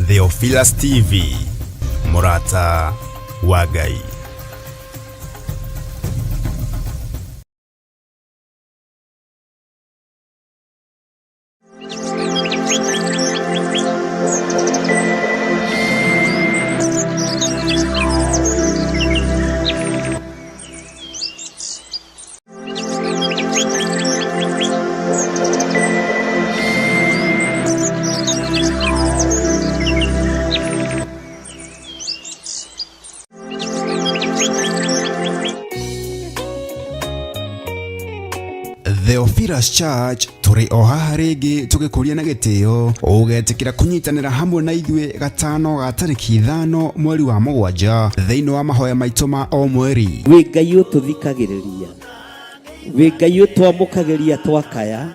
Theophilus TV, Murata wa Ngai. Theophilus Church turi o haha ringi tugikuria na gitio ugetikira kunyitanira hamwe na ithue gatano ga tariki 5 mweri wa 7 thiini wa mahoya maitu ma o mweri. Wi Ngai ututhikagiriria, wi Ngai utwamukagiria twakaya,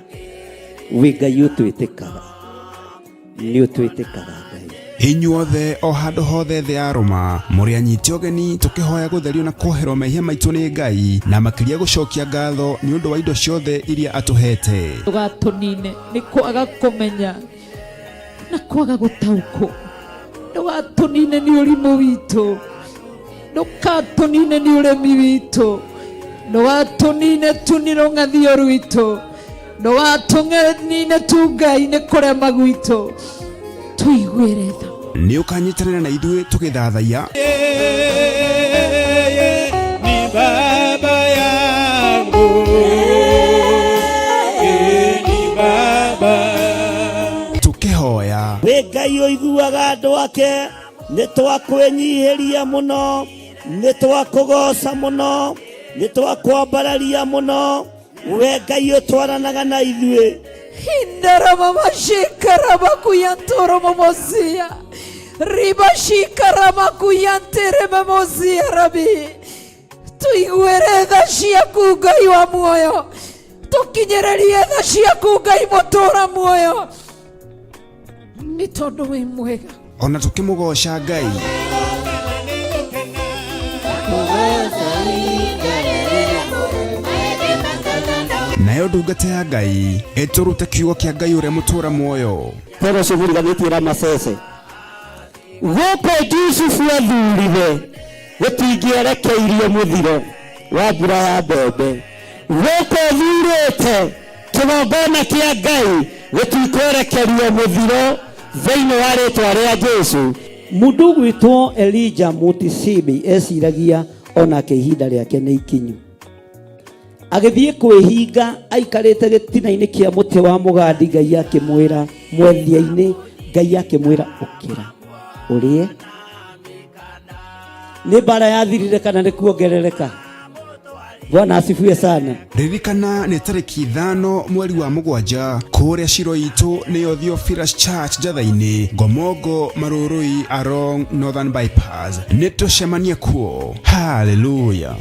wi Ngai utwitikaga, ni utwitikaga Ngai. Inyuothe o handu hothe thĩ ya Roma muri anyiti ogeni tukihoya gutherio na kuherwo mehia maitu ni Ngai na makiria gucokia ngatho ni undu wa indo ciothe iria atuhete. Tugatunine ni kwaga kumenya na kwaga gutauko, tugatunine ni urimu witu, tugatunine ni uremi witu, tugatunine tuniro ngathio rwitu, tugatunine tu Ngai ni kurema gwitu tuigwire tha ni ukanyitanira na ithue tugithathaiya ni baba yangu ni baba tukihoya. Wi Ngai uiguaga andu ake, ni twakwenyihiria muno, ni twakugoca muno, ni twakwambararia muno. Wi Ngai utwaranaga na ithue. Hindara mama shikara makuyantoro mamosia riba shikara makuyantere mamosia rabi tuigwere tha ciaku Ngai wa muoyo, tukinyererie tha ciaku Ngai mutura muoyo, ni tondu wi mwega. Ona tukimugoca Ngai nayo ndungata ya Ngai iturute kiugo kia Ngai uria mutura muoyo. Pero civuriganitira macece guko Jusufu athuriwe gutingierekeirie muthiro wa mbura ya mbembe, guko thurite kigongona kia Ngai gutikwerekeria muthiro thiini wa ritwa ria Jesu. Mundu gwitwo Elijah Mutisibi eciragia onake ihinda riake ni ikinyu, agithie kwihinga aikarite gitinaini kia muti wa mugandi. Ngai akimwira mwethia-ini, Ngai akimwira ukira urie. Ni bara yathirire kana ni kuongerereka? Bwana asifiwe sana. Ririkana ni tariki 5 mweri wa 7 kuria ciro itu niyo Theophilus Church Njathaini, Ngomongo, Marurui, Arong, Northern Bypass. Nitucemanie kuo. Hallelujah.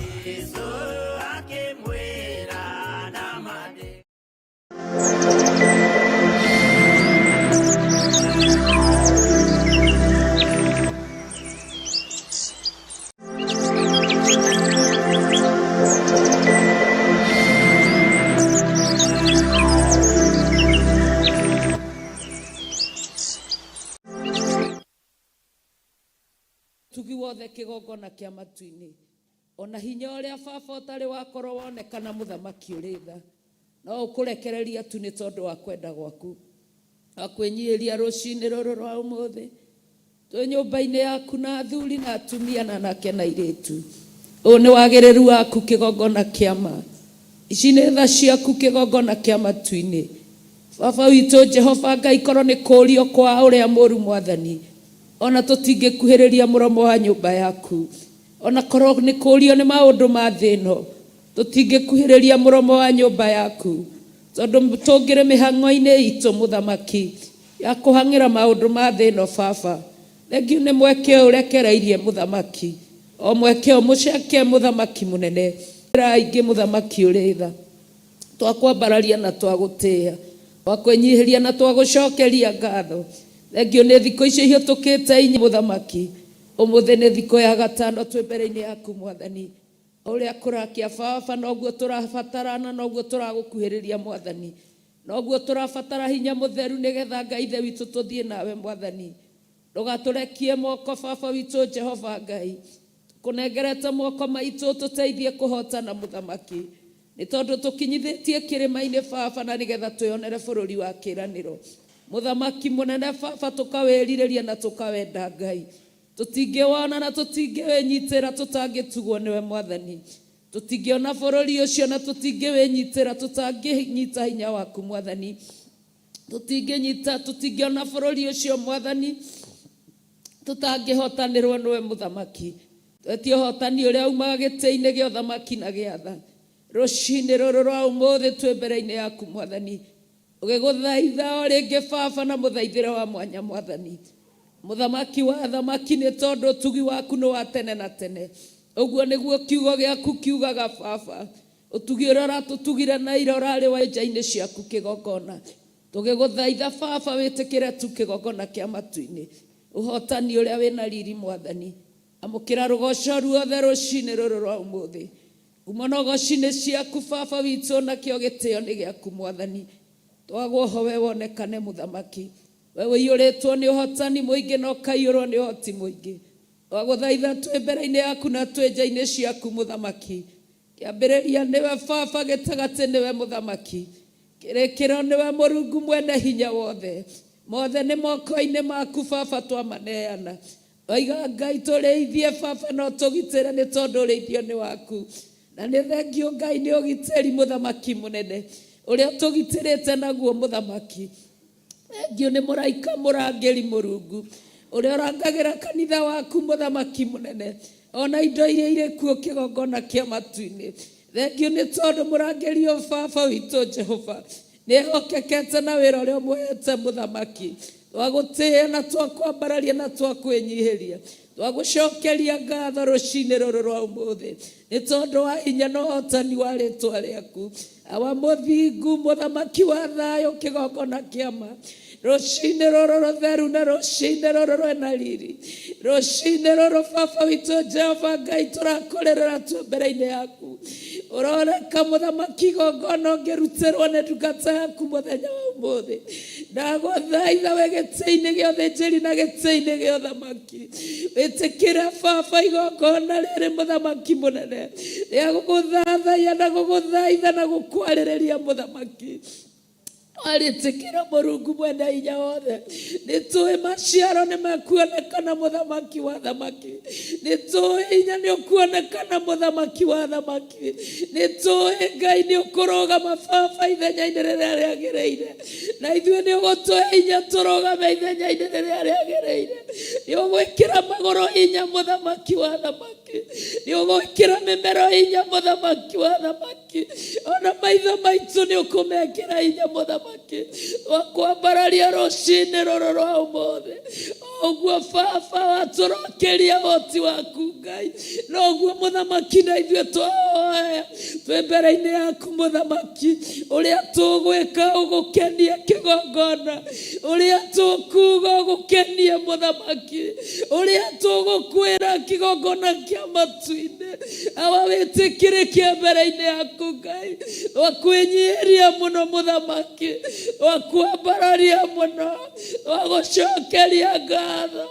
Tugiwothe kigongona kia matu-ini, ona hinya uria baba utari wakorwo wonekana muthamaki uritha, no ukurekereria tu ni tondu wa kwenda gwaku, akwenyihiria rucini ruru rwa umuthi twi nyumba-ini yaku na athuri na atumia na anake na airitu. U ni wagiriru waku kigongona kia ma, ici ni tha ciaku kigongona kia matu-ini. Baba witu Jehova Ngai, korwo ni kurio kwa uria muru mwathani, ona tutingikuhiriria muromo wa nyumba yaku, ona korwo ni kurio ni maundu ma thino, tutingikuhiriria muromo wa nyumba yaku, tondu tungire mihango-ini itu muthamaki ya kuhangira maundu ma thino. Baba thengiu ni mweke urekereirie muthamaki, o mweke muceke muthamaki munene, aingi muthamaki uritha twakwambararia na twagutia twakwenyihiria na twagucokeria ngatho thengio nĩ thikũ icio ihĩtũkĩte inya mũthamaki ũmũthĩ nĩ thikũ ya gatano twĩ mbere-inĩ yaku Mwathani ũrĩa kũrakia baba noguo tũrabatarana noguo tũragũkuhĩrĩria Mwathani noguo tũrabatara hinya mũtheru nĩgetha Ngai ithe witũ tũthiĩ nawe Mwathani ndũgatũrekie moko baba witũ Jehova Ngai kũnengerete moko maitũ tũteithie kũhotana mũthamaki nĩ tondũ tũkinyithĩtie kĩrĩma-inĩ baba na nĩgetha twĩonere bũrũri wa kĩĩranĩro mũthamaki mũnene baba tũkawĩrirĩria na tũkawenda Ngai tũtingĩwona na tũtingĩwĩnyitĩra tũtangĩtugwo nĩwe Mwathani tũtingĩona bũrũri ũcio na tũtingĩwĩnyitĩra tũtangĩnyita hinya waku Mwathani tũtingĩona bũrũri ũcio Mwathani tũtangĩhotanĩrwo nĩwe mũthamaki twetie ũhotani ũrĩa umaga gĩtĩ-inĩ gĩa ũthamaki na gĩatha rũcinĩ rũrũ rwa ũmũthĩ twĩ mbere-inĩ yaku Mwathani ũgĩgũthaitha o rĩngĩ baba na mũthaithĩre wa mwanya Mwathani mũthamaki wa thamaki nĩ tondũ ũtugi waku nĩ wa tene na tene ũguo nĩguo kiugo gĩaku kiugaga baba ũtugi ũrĩa ũratũtugire na ira ũrarĩ wa nja-inĩ ciaku kĩgongona tũgĩgũthaitha baba wĩtĩkĩre tu kĩgongona kĩa matu-inĩ ũhotani ũrĩa wĩna riri Mwathani amũkĩra rũgoco ruothe rũcinĩ rũrũ rwa ũmũthĩ kuma nogoci-inĩ ciaku baba witũ nakĩo gĩtĩo nĩ gĩaku Mwathani twaguoho we wonekane mũthamaki we ũiyũrĩtwo nĩ ũhotani mũingĩ na ũkaiyũrwo nĩ ũhoti mũingĩ twagũthaitha twĩ mbere-inĩ yaku na twĩ nja-inĩ ciaku mũthamaki kĩambĩrĩria nĩwe baba gĩtagatĩ nĩwe mũthamaki kĩrĩkĩro nĩwe Mũrungu mwene hinya wothe mothe nĩ moko-inĩ maku baba twamaneana oiga Ngai tũrĩithie baba no tũgitĩre nĩ tondũ ũrĩithio nĩ waku na nĩ thengio Ngai nĩ ũgitĩri mũthamaki mũnene ũrĩa tũgitĩrĩte naguo mũthamaki thengio nĩ mũraika mũrangĩri Mũrungu ũrĩa ũrangagĩra kanitha waku mũthamaki mũnene ona indo iria irĩ kuo kĩgongona kĩa matu-inĩ thengio nĩ tondũ mũrangĩri o baba witũ Jehova nĩ ehokekete na wĩra ũrĩa ũmũhete mũthamaki twagũtĩĩa na twakwambararia na twakwĩnyihĩria twagũcokeria ngatho rũcinĩ rũrũ rwa ũmũthĩ nĩ tondũ wa hinya na ũhotani wa rĩtwa rĩaku awa mũthingu mũthamaki wa thayũ kĩgongona kĩa ma rũcinĩ rũrũ rũtheru na rũcinĩ rũrũ rwĩna riri rũcinĩ rũrũ baba witũ Jehova Ngai tũrakũrĩrĩra twĩ mbere-inĩ yaku ũroneka mũthamaki igongona ũngĩrutĩrwo nĩ ndungata yaku mũthenya wa ũmũthĩ ndagũthaitha we gĩtĩ-inĩ gĩa ũthĩnjĩri na gĩtĩ-inĩ gĩa ũthamaki wĩtĩkĩre baba igongona rĩrĩ mũthamaki mũnene rĩa gũgũthathaiya na gũgũthaitha na gũkwarĩrĩria mũthamaki arĩtĩkĩra Mũrungu mwene hinya wothe nĩ tũĩ maciaro nĩ mekuonekana mũthamaki wa thamaki nĩ tũĩ hinya nĩ ũkuonekana mũthamaki wa thamaki nĩ tũĩ Ngai nĩ ũkũrũgama baba ithenya-inĩ rĩrĩa rĩagĩrĩire na ithuĩ nĩ ũgũtũhe hinya tũrũgame ithenya-inĩ rĩrĩa rĩagĩrĩire nĩ ũgwĩkĩra magũrũ hinya mũthamaki wa thamaki nĩ ũgwĩkĩra mĩmero hinya mũthamaki wa thamaki ona maitho maitũ nĩ ũkũmekĩra hinya mũthamaki wakwambararia rũcinĩ rũrũ rwa ũmũthĩ ũguo baba watũrokeria ũhoti waku Ngai noguo mũthamaki na ithuĩ twahoya twĩ mbere-inĩ yaku mũthamaki ũrĩa tũgwĩka ũgũkenie kĩgongona ũrĩa tũkuga ũgũkenie mũthamaki ũrĩa tũgũkwĩra kĩgongona kĩa matu-inĩ awa wĩtĩkĩrĩke mbere-inĩ yaku Ngai wakwĩnyihĩria mũno mũthamaki wakwambararia mũno wagũcokeria ngatho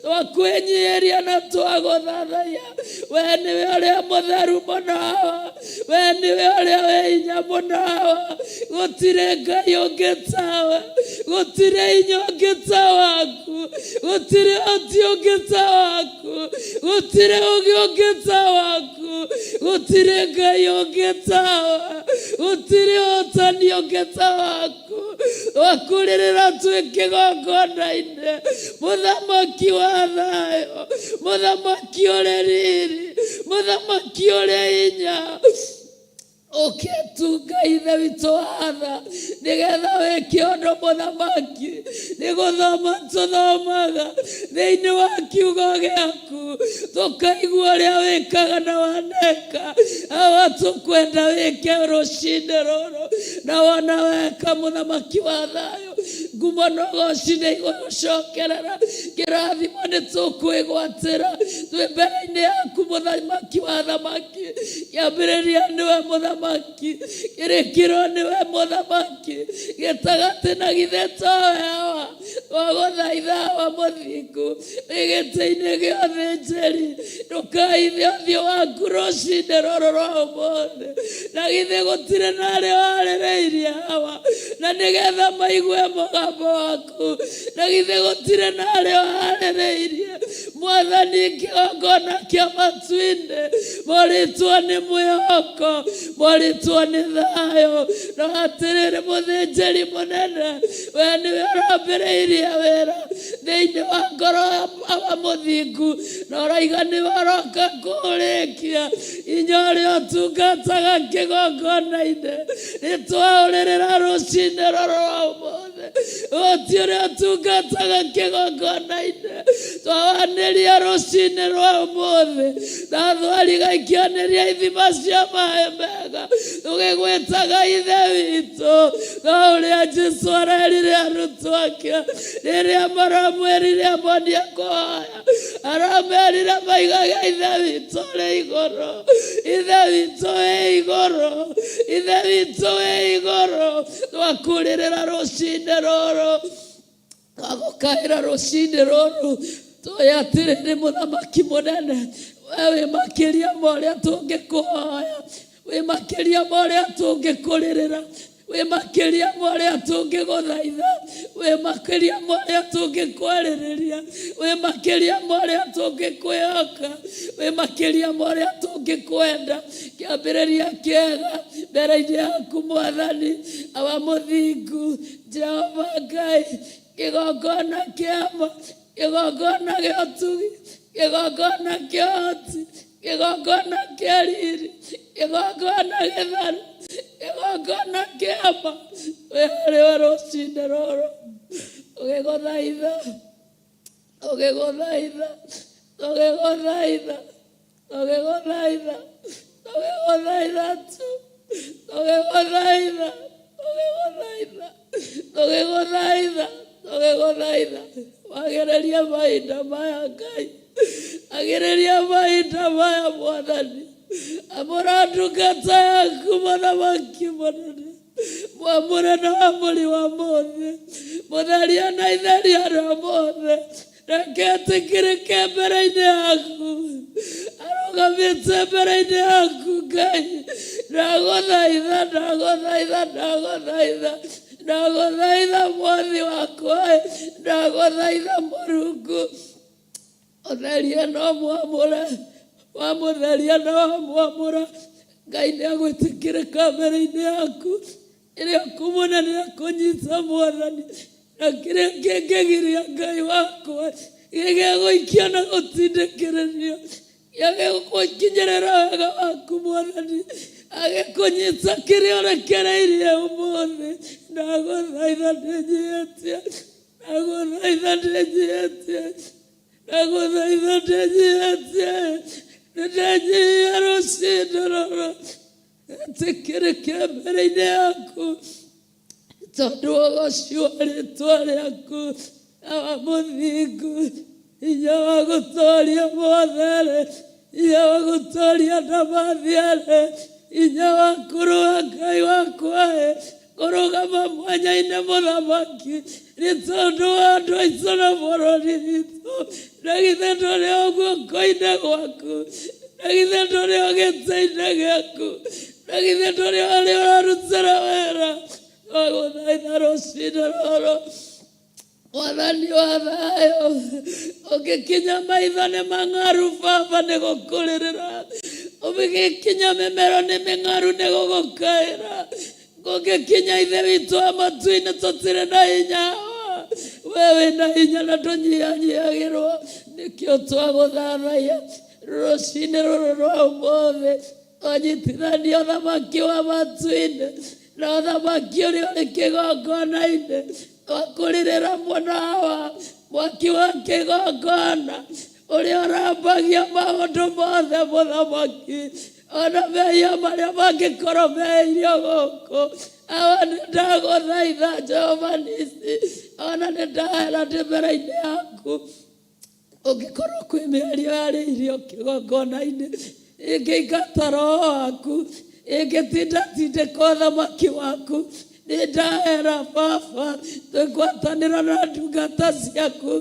wakwĩnyihĩria na twagũthathaiya we nĩwe ũrĩa mũtheru mũno we nĩwe ũrĩa wĩ hinya mũno gũtirĩ Ngai ũngĩ tawe gũtirĩ hinya ũngĩ ta waku gũtirĩ ũhoti ũngĩ ta waku gũtirĩ ũgĩ ũngĩ ta waku gũtirĩ Ngai ũngĩ tawe gũtirĩ ũhotani ũngĩ ta waku wakũrĩrĩra twĩ kĩgongona-inĩ mũthamaki wa thayũ mũthamaki ũrĩ riri mũthamaki ũrĩ hinya Ũkĩtunga ithe witũ watha nĩgetha wĩke ũndũ mũthamaki. Nĩ gũthoma tũthomaga thĩinĩ wa kiugo gĩaku, tũkaigua ũrĩa wĩkaga na waneka. Hawa tũkwenda wĩke rũcinĩ rũrũ na wona weka mũthamaki wa thayũ. Ngumo na ũgooci nĩ igũgũcokerera, kĩrathimo nĩ tũkwĩgwatĩra twĩ mbere-inĩ yaku mũthamaki wa thamaki. Kĩambĩrĩria nĩwe mũthamaki, kĩrĩkĩro nĩwe mũthamaki, gĩtagatĩ na githĩ towe hawa wagũthaitha wa mũthingu wĩ gĩtĩ-inĩ gĩa ũthĩnjĩri. Ndũkaithe ũthiũ waku rũcinĩ rũrũ rwa ũmũthĩ, na githĩ gũtirĩ na arĩa warĩrĩirie hawa na nĩgetha maigue mũgambo waku, na githĩ gũtirĩ na arĩa warĩrĩirie. Mwathani, kĩgongona kĩa matu-inĩ morĩtwo nĩ mwĩhoko, morĩtwo nĩ thayũ. No atĩrĩrĩ mũthĩnjĩri mũnene, we nĩwe ũrambĩrĩirie wĩra thĩinĩ wa ngoro wa mũthingu, na ũraiga nĩwe ũroka kũũrĩkia. Inya ũrĩa ũtungataga kĩgongona-inĩ nĩ twaũrĩrĩra rũcinĩ rũrũ rwa ũmũthĩ. Ũti ũrĩa ũtungataga kĩgongona-inĩ twawanĩria rũcinĩ rwa ũmũthĩ, na thwari gaikianĩria ithima cia maĩ mega, tũgĩgwĩtaga ithe witũ. No ũrĩa Jesũ arerire arutwo ake rĩrĩa maramwĩrire amonie kũhoya, aramerire maigage ithe witũ ũrĩ igũrũ. Ithe witũ wĩ igũrũ, ithe witũ wĩ igũrũ. Twakurĩrĩra rũcinĩ rũrũ, twagũkaĩra rũcinĩ rũrũ, tũĩ atĩrĩrĩ mũthamaki mũnene, we wĩ makĩria ma ũrĩa tũngĩkũhoya, wĩ makĩria ma ũrĩa tũngĩkũrĩrĩra, wĩ makĩria ma ũrĩa tũngĩgũthaitha, wĩ makĩria ma ũrĩa tũngĩkwarĩrĩria, wĩ makĩria ma ũrĩa tũngĩkwĩhoka, wĩ makĩria ma ũrĩa tũngĩkwenda. Kĩambĩrĩria kĩega mbere-inĩ yaku Mwathani wa mũthingu, Jehova Ngai, kĩgongona kĩama, kĩgongona gĩa ũtugi, kĩgongona kĩa ũhoti, kĩgongona kĩa riri, kĩgongona gĩtheru, kĩgongona kĩama. Wĩ harĩwe rũcinĩ rũrũ, ũgĩgũthaitha, ũgĩgũthaitha, ũgĩgũthaitha, ũgĩgũthaitha, ũgĩgũthaitha tu, ũgĩgũthaitha, ũgĩgũthaitha, ũgĩgũthaitha, ũgĩgũthaitha. Wagĩrĩria mahinda maya Ngai, agĩrĩria mahinda maya Mwathani. Amũra ndungata yaku mũthamaki mũnene, mwamũre na wamũri wa mothe, mũtheria na itheria rĩa mothe. Reke etĩkĩrĩke mbere-inĩ yaku, arũgamĩte mbere-inĩ yaku Ngai. Ndagũthaitha, ndagũthaitha, ndagũthaitha, ndagũthaitha mwathi wakwa, ndagũthaitha Mũrungu. Ũtheria no mwamũre, wamũtheria na wamwamũra Ngai nĩagwĩtĩkĩrĩka mbere-inĩ yaku. Ĩrĩa kũmũnene kũnyita Mwathani, na kĩrĩa kĩngĩgiria Ngai wakwa gĩgĩgũikia na gũtindĩkĩrĩrio, gĩgĩgũkinyĩrĩra wega waku Mwathani, agĩkũnyita kĩrĩa ũrekereirie ũmũthĩ. Ndagũthaitha ndĩnyiĩtie, ndagũthaitha ndĩnyiĩtie, ndagũthaitha ndĩnyiĩtie, nĩndĩnyihia rũcinĩ rũrũ. Etĩkĩrĩke mbere-inĩ yaku, tondũ ũgooci wa rĩĩtwa rĩaku wa mũthingu. Hinya wa gũtooria mothere, hinya wa gũtooria ndamathiere, hinya wa kũrũa Ngai wakwa, kũrũgama mwanya-inĩ mũthamaki, nĩ tondũ wa andũ aitũ na bũrũri witũ. Na githĩ ndũrĩ o guoko-inĩ gwaku, na githĩ ndũrĩ o gĩtĩ-inĩ gĩaku, na githĩ ndũrĩ o arĩa ũrarutĩra wĩra. Twagũthaitha rũcinĩ rũrũ Mwathani wa thayũ, ũngĩkinya maitho nĩ mang'aru Baba nĩ gũkũrĩrĩra, ũngĩkinya mĩmero nĩ mĩng'aru nĩ gũgũkaĩra, ũngĩkinya ithe witũ wa matu-inĩ tũtirĩ na hinya. We wĩna hinya na ndũnyihanyiagĩrwo, nĩkĩo twagũthathaiya rũcinĩ rũrũ rwa ũmũthĩ. ũnyitithanie ũthamaki wa matu-inĩ na ũthamaki ũrĩa ũrĩ kĩgongona-inĩ wa kũrĩrĩra mũnawa mwaki wa kĩgongona ũrĩa ũrambagia maũndũ mothe mũthamaki ona mehia marĩa mangĩkorwo meheirio gũkũ awa nĩ ndagũthaitha Jehova Nisi ona nĩ ndahera ndĩ mbere-inĩ yaku ũngĩkorwo kwĩ mĩario yarĩirio kĩgongona-inĩ ĩngĩingata roho waku ĩngĩtindatindĩka ũthamaki waku nĩ ndahera Baba twĩgwatanĩra na ndungata ciaku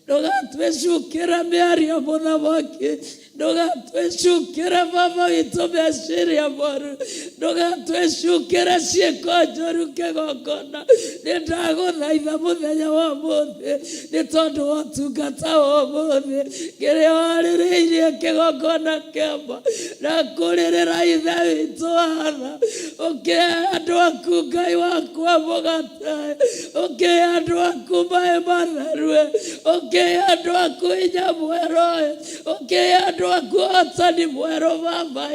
ndũgatwĩcukĩre mĩario mũthamaki ndũgatwĩcukĩre Baba witũ meciria moru ndũgatwĩcukĩre ciĩko njũru kĩgongona nĩ ndagũthaitha mũthenya wa ũmũthĩ nĩ tondũ wa ũtungata wa ũmũthĩ kĩrĩa warĩrĩirie kĩgongona kĩama na kũrĩrĩra ithe witũ watha ũkĩhe andũ aku Ngai wakwa mũgate ũkĩhe andũ aku maĩ matherue ũkĩhe andũ aku hinya mwerũ ũkĩhe andũ aku ũhotani mwerũ Baba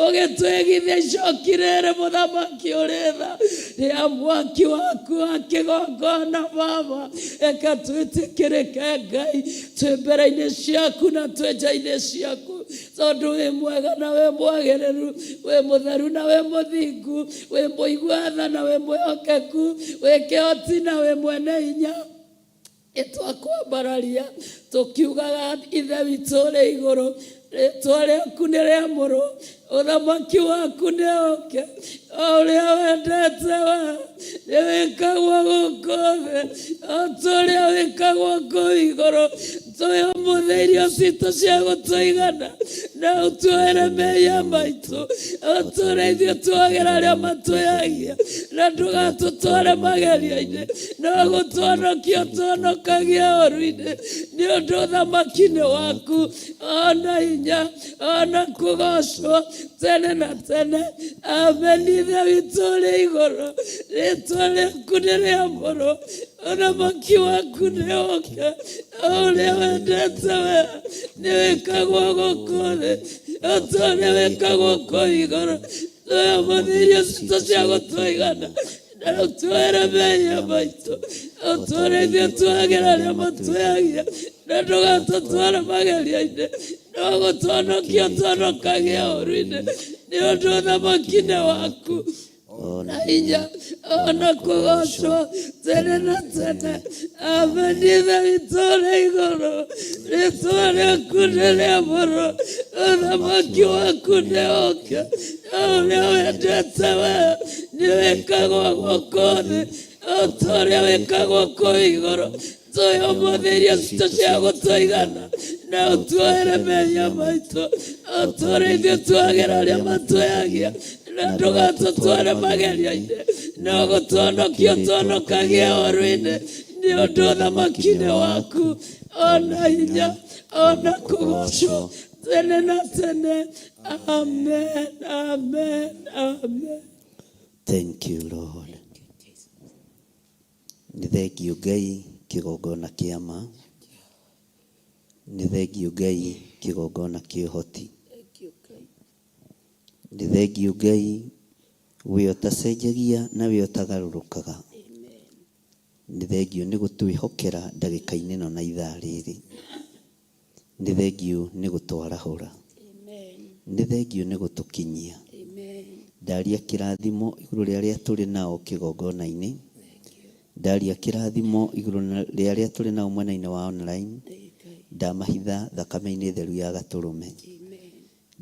ũgĩtwĩgithia icoki rĩrĩ mũthamaki ũrĩ tha rĩa mwaki waku wa kĩgongona Baba eka twĩtĩkĩrĩke Ngai twĩ mbere-inĩ ciaku na twĩ nja-inĩ ciaku tondũ wĩ mwega na wĩ mwagĩrĩru wĩ mũtheru na wĩ mũthingu wĩ mũigua-tha na wĩ mwĩhokeku wĩ kĩhoti na wĩ mwene hinya ĩtwakwambararia tũkiugaga ithe witũ ũrĩ igũrũ rĩtwa rĩaku nĩ rĩamũrwo ũthamaki waku nĩ ũke o ũrĩa wendete we nĩ wĩkagwo gũkũ thĩ o ta ũrĩa wĩkagwo kũu igũrũ tũĩ ũmũthĩ irio citũ cia gũtũigana na ũtuoere mehia maitũ ũtũrĩithie tuagĩra arĩa matũyagia na ndũgatũtware magerio-inĩ no gũtũhonokia ũtũhonokagia ũru-inĩ nĩ ũndũ ũthamaki nĩ waku ona hinya ona kũgocwo tene na tene amen. Ithe witũ ũrĩ igũrũ rĩtwa rĩaku nĩ rĩamũrwo ũthamaki waku nĩ ũke o ũrĩa wendete we nĩ wĩkagwo gũkũ thĩ o ta ũrĩa wĩkagwo kũu igũrũ tũĩ ũmũthĩ irio citũ cia gũtũigana na ũtuoere mehia maitũ ũtũrĩithie tuagĩra arĩa matũyagia na ndũgatũtware magerio-inĩ no gũtũhonokia ũtũhonokagia ũru-inĩ nĩ ũndũ ũthamaki nĩ waku na hinya ona kũgocwo tene na tene amen. Ithe witũ ũrĩ igũrũ rĩtwa rĩaku nĩ rĩamũrwo ũthamaki waku nĩ ũke o ũrĩa wendete we nĩ wĩkagwo gũkũ thĩ o ta ũrĩa wĩkagwo kũu igũrũ tũĩ ũmũthĩ irio citũ cia gũtũigana na ũtuoere mehia maitũ ũtũrĩithie tuagĩra arĩa matũyagia na ndũgatũtware magerio-inĩ no gũtũhonokia ũtũhonokagia ũru-inĩ nĩ ũndũ ũthamaki nĩ waku ona hinya ona kũgocwo tene na tene amen amen amen. Thank you Lord. Nĩ thengiũ Ngai kĩgongona kĩa ma nĩ thengiũ Ngai kĩgongona kĩa ũhoti nĩ thengiũ Ngai we ũtacenjagia na we ũtagarũrũkaga nĩ thengiũ nĩ gũtwĩhokera ndagĩka-inĩ ĩno na ithaa rĩrĩ nĩ thengiũ nĩ gũtwarahũra nĩ thengiũ nĩ gũtũkinyia ndaria kĩrathimo igũrũ rĩa arĩa tũrĩ nao kĩgongona-inĩ ndaria kĩrathimo igũrũ rĩa arĩa tũrĩ nao mwena-inĩ wa online ndamahitha thakame-inĩ theru ya Gatũrũme.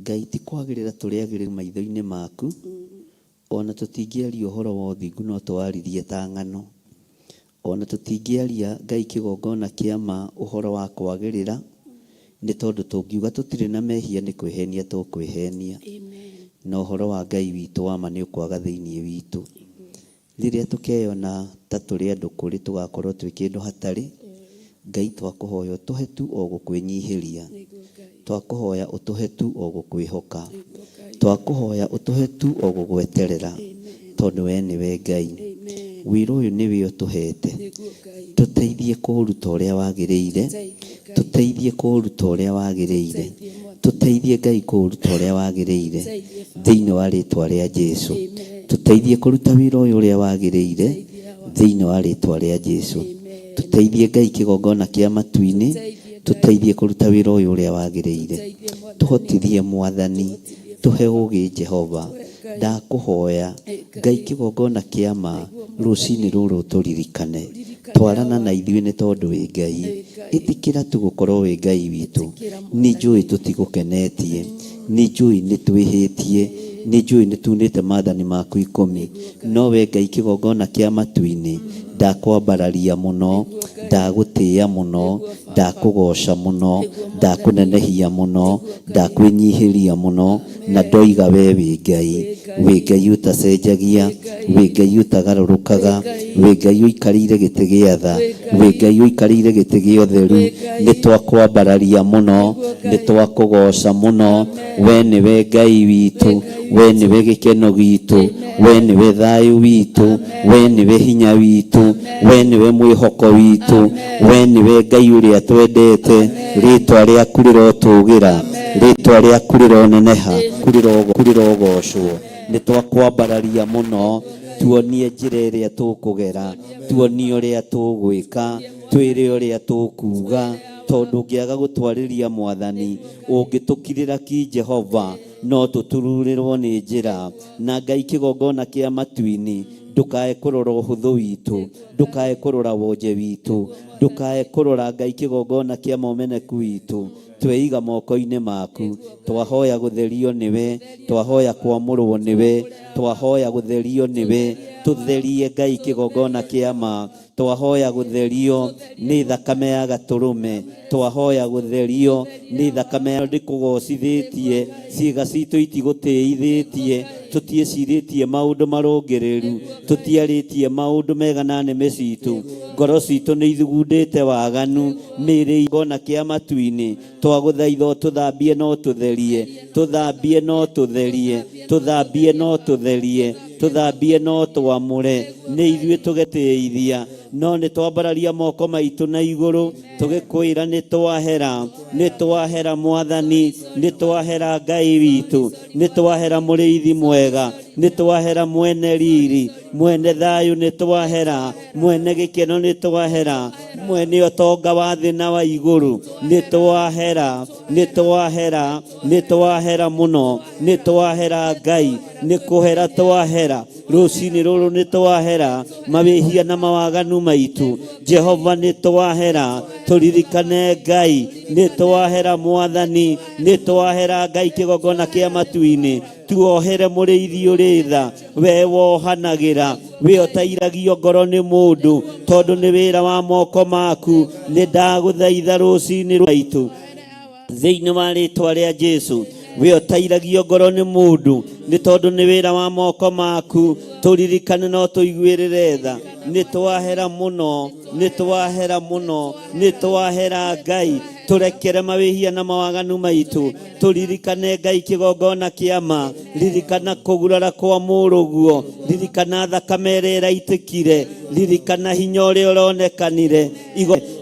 Ngai ti kwagĩrĩra tũrĩagĩrĩru maitho-inĩ maku ona tũtingĩaria ũhoro wa ũthingu no tũwaririe ta ng'ano ona tũtingĩaria Ngai kĩgongona kĩa ma ũhoro wa kwagĩrĩra nĩ tondũ tũngiuga tũtirĩ na mehia nĩ kwĩhenia tũkwĩhenia na ũhoro wa Ngai witũ wa ma nĩ ũkwaga thĩinĩ witũ. Rĩrĩa tũkeyona ta tũrĩ andũ kũrĩ tũgakorwo twĩ kĩndũ hatarĩ Ngai twakũhoya ũtũhe tu o gũkwĩnyihĩria twakũhoya ũtũhe tu o gũkwĩhoka twakũhoya ũtũhe tu o gũgweterera tondũ we nĩwe Ngai wĩra ũyũ nĩwe ũtũhete tũteithie kũũruta ũrĩa wagĩrĩire tũteithie kũũruta ũrĩa wagĩrĩire tuteithie Ngai kũruta ũrĩa wagĩrĩire thĩinĩ wa rĩtwa rĩa Jesu. Tuteithie kũruta wĩra ũyũ ũrĩa wagĩrĩire thĩinĩ wa rĩtwa rĩa Jesu. Tuteithie Ngai kĩgongona kĩa matu-inĩ, tuteithie kũruta wĩra ũyũ ũrĩa wagĩrĩire. Tuhotithie Mwathani, tuhe ũũgĩ Jehova. Ndakũhoya Ngai kĩgongona kĩa ma rũcinĩ rũrũ tũririkane, twarana na ithuĩ nĩ tondũ wĩ Ngai. Ĩtĩkĩra tu gũkorwo wĩ Ngai witũ. Nĩ njũĩ tũtigũkenetie, nĩ njũĩ nĩ twĩhĩtie, nĩ njũĩ nĩ tunĩte maathani maku 10, no we Ngai kĩgongona kĩa matu-inĩ ndakwambararia mũno, ndagũtĩĩa mũno, ndakũgoca mũno, ndakũnenehia mũno, ndakwĩnyihĩria mũno, na ndoiga we wĩ Ngai. Wĩ Ngai ũtacenjagia, wĩ Ngai ũtagarũrũkaga, wĩ Ngai ũikarĩire gĩtĩ gĩa tha, wĩ Ngai ũikarĩire gĩtĩ gĩa ũtheru. Nĩ twakwambararia mũno, nĩ twakũgoca mũno. We nĩwe Ngai witũ, we nĩwe gĩkeno gitũ, we nĩwe thayũ witũ, we nĩwe hinya witũ, we nĩwe mwĩhoko witũ, we nĩwe Ngai ũrĩa twendete. Rĩtwa rĩaku rĩrotũgĩra, rĩtwa rĩaku rĩroneneha, kũrĩrogocwo. Nĩ twakwambararia mũno, tuonie njĩra ĩrĩa tũkũgera, tuonie ũrĩa tũgwĩka, twĩre ũrĩa tũkuga, tondũ ũngĩaga gũtwarĩria Mwathani, ũngĩtũkirĩra ki Jehova, no tũtururĩrwo nĩ njĩra. Na Ngai kĩgongona kĩa matu-inĩ, ndũkae kũrora ũhũthũ witũ, ndũkae kũrora wonje witũ, ndũkae kũrora Ngai kĩgongona kĩa momeneku witũ. Tweiga moko-inĩ maku, twahoya gũtherio nĩwe, twahoya kwamũrwo nĩwe, twahoya gũtherio nĩwe. Tũtherie Ngai kĩgongona kĩa ma, twahoya gũtherio nĩ thakame ya Gatũrũme, twahoya gũtherio nĩ thakame ya ndĩkũgocithĩtie, ciĩga citũ itigũtĩithĩtie, tũtiecirĩtie maũndũ marũngĩrĩru, tũtiarĩtie maũndũ mega na nĩmĩ citũ. Ngoro citũ nĩ ithugundĩte waganu, mĩĩrĩ igona kĩa matu-inĩ. Twagũthaitha ũtũthambie no tũtherie, tũthambie no tũtherie, tũthambie no tũtherie, tũthambie no twamũre. Nĩ ithuĩ tũgetĩithia, no nĩ twambararia moko maitũ na igũrũ, tũgĩkwĩra nĩ twahera, nĩ twahera Mwathani, nĩ twahera Ngai witũ, nĩ twahera mũrĩithi mwega, nĩ twahera mwene riri, mwene thayũ nĩ twahera, mwene gĩkeno nĩ twahera, mwene ũtonga wa thĩ na wa igũrũ nĩ twahera, nĩ twahera, nĩ twahera mũno, nĩ twahera Ngai, nĩ kũhera twahera. Rũcinĩ rũrũ nĩ twahera mawĩhia na mawaganu maitũ. Jehova nĩ twahera, tũririkane Ngai, nĩ twahera Mwathani, nĩ twahera Ngai kĩgongona kĩa matu-inĩ. Tuohere mũrĩithi ũrĩ tha, we wohanagĩra, we ũtairagio ngoro nĩ mũndũ, tondũ nĩ wĩra wa moko maku. Nĩ ndagũthaitha rũcinĩ rwaitũ thĩinĩ wa rĩtwa rĩa Jesu, we ũtairagio ngoro nĩ mũndũ, nĩ tondũ nĩ wĩra wa moko maku. Tũririkane no tũiguĩrĩre tha. Nĩ twahera mũno, nĩ twahera mũno, nĩ twahera Ngai. Tũrekere mawĩhia na mawaganu maitũ, tũririkane Ngai kĩgongona kĩa ma. Ririkana kũgurara kwa mũrũguo, ririkana thakame ĩrĩa ĩraitĩkire, ririkana hinya ũrĩa ũronekanire.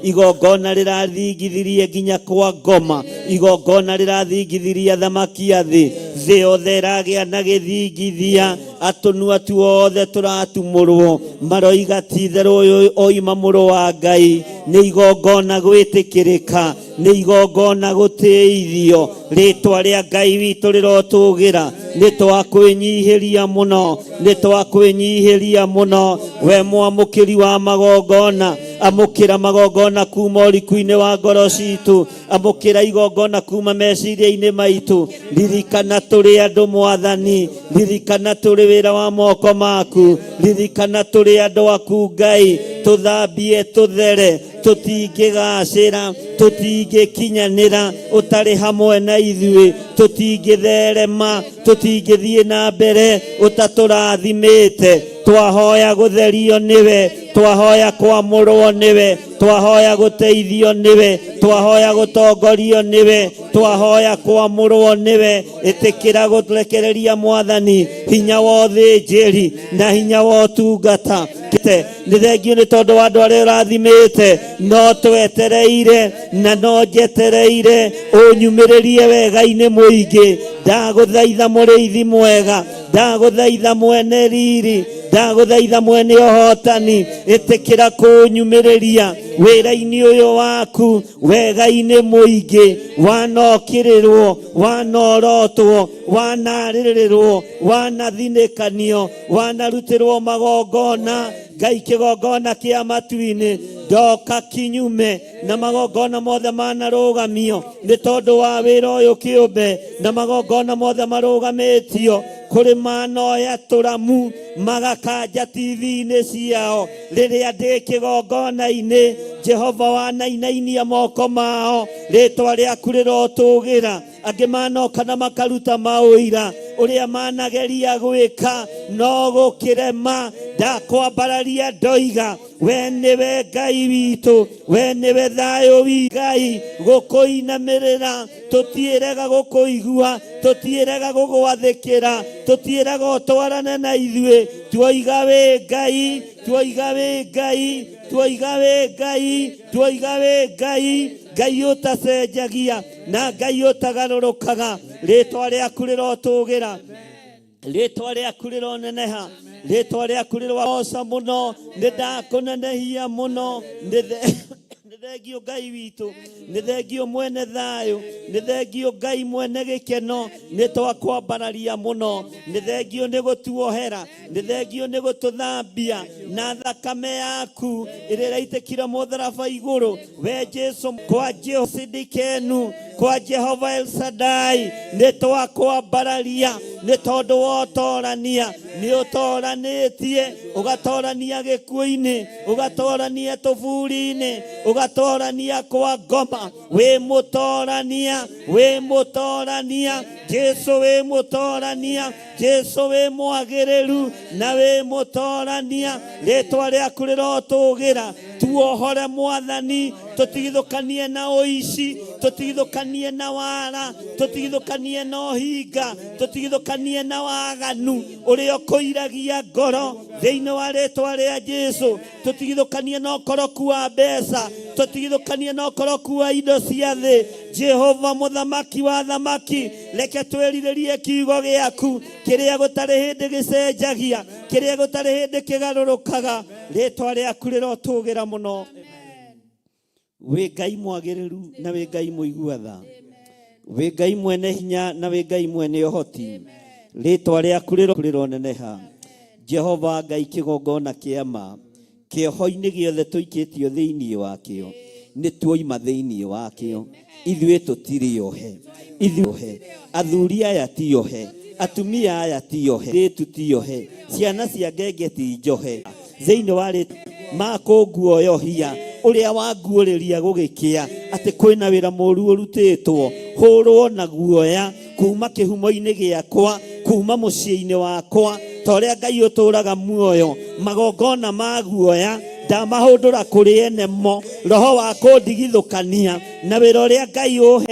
Igongona rĩrathingithirie nginya kwa ngoma, igongona rĩrathingithirie thamaki a thĩ. Thĩ yothe ĩragĩa na gĩthingithia, atũnu atu othe tũratumũrwo, maroiga ti-itherũ ũyũ oima mũrũ wa Ngai. Nĩ igongona gwĩtĩkĩrĩka, nĩ igongona gũtĩithio. Rĩtwa rĩa Ngai witũ rĩrotũgĩra. Nĩ twakwĩnyihĩria mũno, nĩ twakwĩnyihĩria mũno. We mwamũkĩri wa magongona, amũkĩra magongona kuma ũriku-inĩ wa ngoro citũ, amũkĩra igongona kuma meciria-inĩ maitũ. Ririkana tũrĩ andũ Mwathani, ririkana tũrĩ wĩra wa moko maku, ririkana tũrĩ andũ aku Ngai. Tũthambie tũthere, tũtingĩgacĩra, tũtingĩkinyanĩra ũtarĩ hamwe na ithuĩ, tũtingĩtherema, tũtingĩthiĩ na mbere ũtatũrathimĩte. Twahoya gũtherio nĩwe, twahoya kwamũrwo nĩwe, twahoya gũteithio nĩwe, twahoya gũtongorio nĩwe, twahoya kwamũrwo nĩwe ĩtĩkĩra gũtũrekereria Mwathani hinya wa ũthĩnjĩri na hinya wa ũtungata. Nĩ thengio nĩ tondũ wa andũ arĩa ũrathimĩte, no twetereire na no njetereire ũnyumĩrĩrie wega-inĩ mũingĩ. Ndagũthaitha mũrĩithi mwega, ndagũthaitha mwene riri, ndagũthaitha mwene ũhotani, ĩtĩkĩra kũnyumĩrĩria wĩra-inĩ ũyũ waku wega-inĩ mũingĩ. Wanokĩrĩrwo, wanorotwo, wanarĩrĩrwo, wanathinĩkanio, wanarutĩrwo magongona. Ngai kĩgongona kĩa matu-inĩ, ndoka kinyume na magongona mothe manarũgamio nĩ tondũ wa wĩra ũyũ kĩũmbe, na magongona mothe marũgamĩtio kũrĩ manoya tũramu magakanja TV-inĩ ciao rĩrĩa ndĩ kĩgongona-inĩ. Jehova wanainainia moko mao, rĩtwa rĩaku rĩrotũgĩra. Angĩ manoka na makaruta maũira ũrĩa manageria gwĩka no gũkĩrema. Ndakwambararia ndoiga, we nĩwe Ngai witũ, we nĩwe thayũ witũ. Ngai gũkũinamĩrĩra, tũtiĩrega gũkũigua, tũtiĩrega gũgwathĩkĩra, tũtiĩrega ũtwarane na ithuĩ. Tuoiga wĩ Ngai, tuoiga wĩ Ngai, tuoiga wĩ Ngai, tuoiga wĩ Ngai. Ngai ũtacenjagia na Ngai ũtagarũrũkaga. Rĩtwa rĩaku rĩrotũgĩra, rĩtwa rĩaku rĩroneneha, rĩtwa rĩaku rĩroca mũno. Nĩ ndakũnenehia mũno. Nĩ thengio Ngai witũ, nĩ thengio mwene thayũ, nĩ thengio Ngai mwene gĩkeno. Nĩ twakwambararia mũno, nĩ thengio nĩ gũtuohera, nĩ thengio nĩ gũtũthambia na thakame yaku ĩrĩa ĩraitĩkire mũtharaba igũrũ. We Jesu, kwa Jehova Sidikenu, kwa Jehova El Shaddai, nĩ twakwambararia nĩ tondũ wa ũtorania. Nĩ ũtoranĩtie, ũgatorania gĩkuũ-inĩ, ũgatorania tũburi-inĩ, ũgatorania kwa ngoma. Wĩ mũtorania, wĩ mũtorania. Jesu wĩ mũtorania, Jesu wĩ mwagĩrĩru na wĩ mũtorania. Rĩtwa rĩaku rĩrotũgĩra. Tuohore Mwathani, tũtigithũkanie na ũici, tũtigithũkanie na wara, tũtigithũkanie na ũhinga, tũtigithũkanie na waganu ũrĩa ũkũiragia ngoro thĩinĩ wa rĩtwa rĩa Jesu. Tũtigithũkanie na ũkoroku wa mbeca, tũtigithũkanie na ũkoroku wa indo cia thĩ. Jehova mũthamaki wa thamaki, reke twĩrirĩrie kiugo gĩaku kĩrĩa gũtarĩ hĩndĩ gĩcenjagia, kĩrĩa gũtarĩ hĩndĩ kĩgarũrũkaga. Rĩtwa rĩaku rĩrotũgĩra mũno. Wĩ Ngai mwagĩrĩru na wĩ Ngai mũigua tha, wĩ Ngai mwene hinya na wĩ Ngai mwene ũhoti. Rĩtwa rĩaku rĩroneneha. Jehova Ngai kĩgongona kĩa ma, kĩoho-inĩ gĩothe tũikĩtio thĩinĩ wakĩo, nĩ tuoima thĩinĩ wakĩo. Ithuĩ tũtirĩohe, ithuĩ athuri aya tiohe, atumia aya tiohe, rĩtu tiohe, ciana cia ngenge ti njohe. Thĩinĩ wa rĩtwa makũnguoyohia ũrĩa wanguũrĩria gũgĩkĩa atĩ kwĩna wĩra mũũru ũrutĩtwo. Hũrwo na guoya kuma kĩhumo-inĩ gĩakwa, kuma mũciĩ-inĩ wakwa, ta ũrĩa Ngai ũtũũraga muoyo. Magongona ma guoya ndamahũndũra kũrĩ ene mo, roho wa kũndigithũkania na wĩra ũrĩa Ngai ũhe